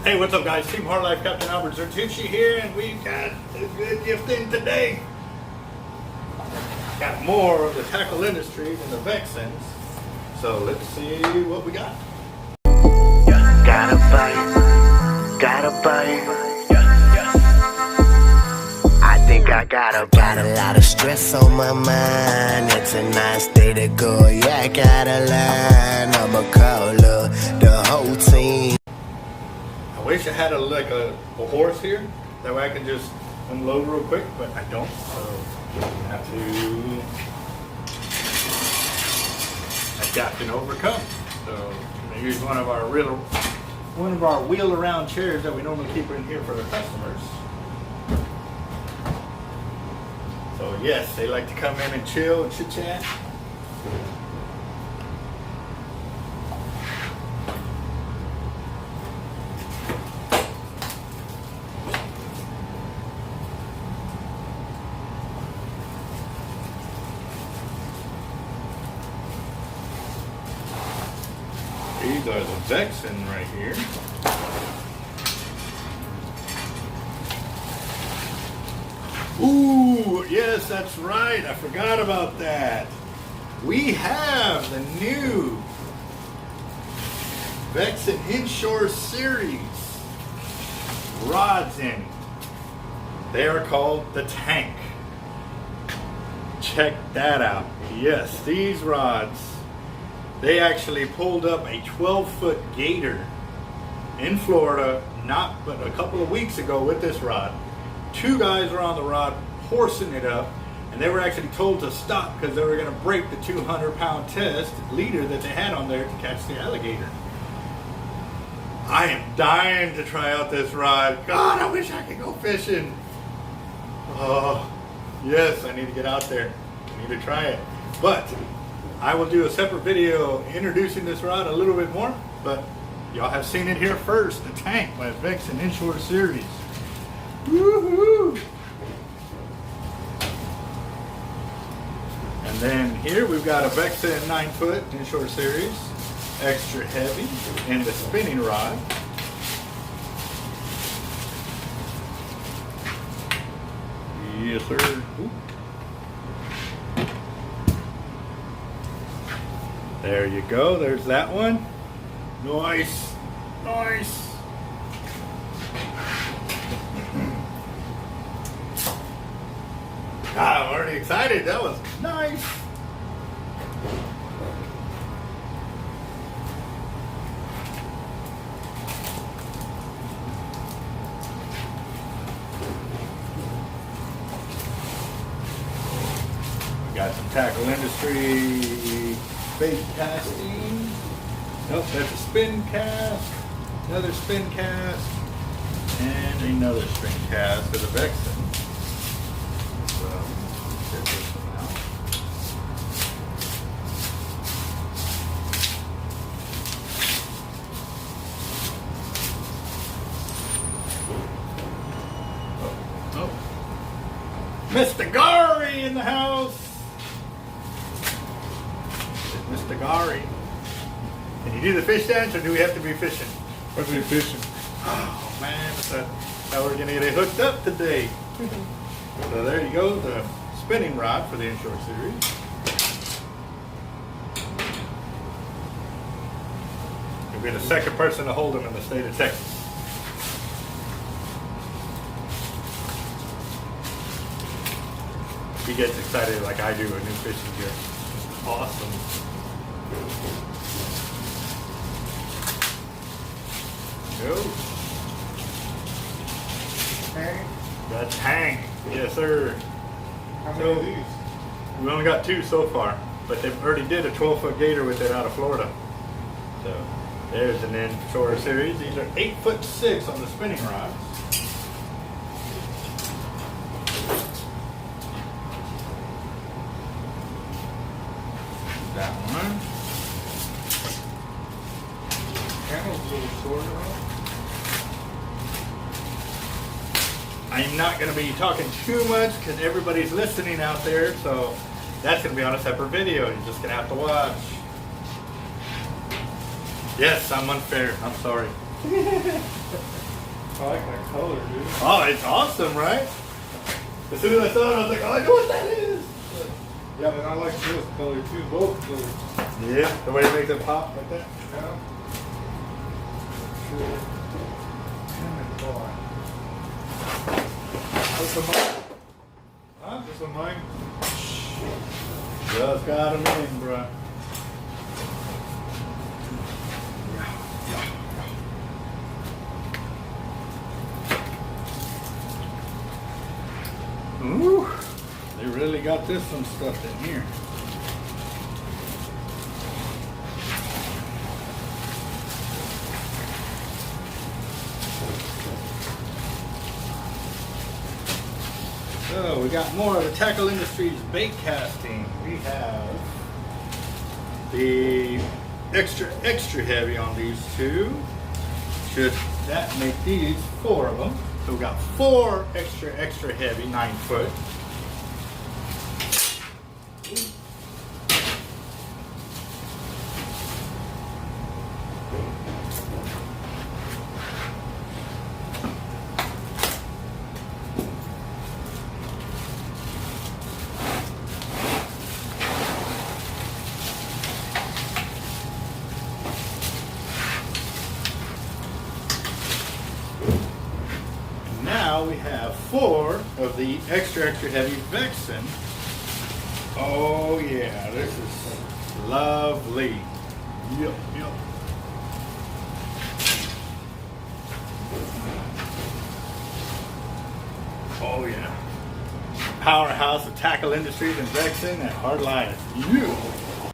Hey, what's up, guys? Team Hard Life Captain Alberto Zertuche here, and we've got a good gift in today. Got more of the tackle industry than the Vexans, so let's see what we got. Gotta bite. I think I got a lot of stress on my mind. It's a nice day to go. Yeah, I got a line. I'ma call the whole team. I wish I had a horse here, that way I can just unload real quick, but I don't, so I have to adapt and overcome. So I'm gonna use one of our wheel around chairs that we normally keep in here for the customers. So yes, they like to come in and chill and chit chat. These are the Vexan right here. Ooh, yes, that's right. I forgot about that. We have the new Vexan Inshore series rods in. They are called the Tank. Check that out. Yes, these rods, they actually pulled up a 12-foot gator in Florida, but a couple of weeks ago with this rod. Two guys were on the rod horsing it up, and they were actually told to stop because they were going to break the 200-pound test leader that they had on there to catch the alligator. I am dying to try out this rod. God, I wish I could go fishing. Oh, yes, I need to get out there. I need to try it. But I will do a separate video introducing this rod a little bit more, but y'all have seen it here first. The Tank by Vexan Inshore series. Woohoo! And then here we've got a Vexan 9-foot Inshore series, extra heavy, and the spinning rod. Yes, sir. Ooh. There you go. There's that one. Nice. Nice. God, I'm already excited. That was nice. We got some tackle industry bait casting. Nope, that's a spin cast. Another spin cast. And another spin cast for the Vexan. Get this one out. Oh. Mr. Gary in the house. Mr. Gary. Can you do the fish dance, or do we have to be fishing? We're going to be fishing. Oh man, that's how we're going to get it hooked up today. So there you go, the spinning rod for the Inshore series. You'll be the second person to hold them in the state of Texas. He gets excited like I do with new fishing gear. Awesome. Go. Tank. The Tank. Yes, sir. How many of these? We only got two so far, but they already did a 12-foot gator with it out of Florida. So there's an Inshore series. These are 8'6" on the spinning rods. That one. Handle's a little shorter. I'm not going to be talking too much because everybody's listening out there, so that's going to be on a separate video. You're just going to have to watch. Yes, I'm unfair. I'm sorry. I like that color, dude. Oh, it's awesome, right? As soon as I saw it, I was like, oh, I know what that is. Yeah, and I like this color too, both colors. Yeah, the way it makes it pop like that. Yeah. Sure. Damn it, boy. What's the mine? Huh? This one mine? Just got him in, bruh. Ooh, they really got this some stuff in here. So we got more of the Tackle Industries bait casting. We have the extra heavy on these two. Should that make these 4 of them? So we got 4 extra heavy 9-foot. Now we have 4 of the extra heavy Vexan. Oh yeah, this is lovely. Yep. Oh yeah. Powerhouse of Tackle Industries and Vexan at Hard Life. Yeah.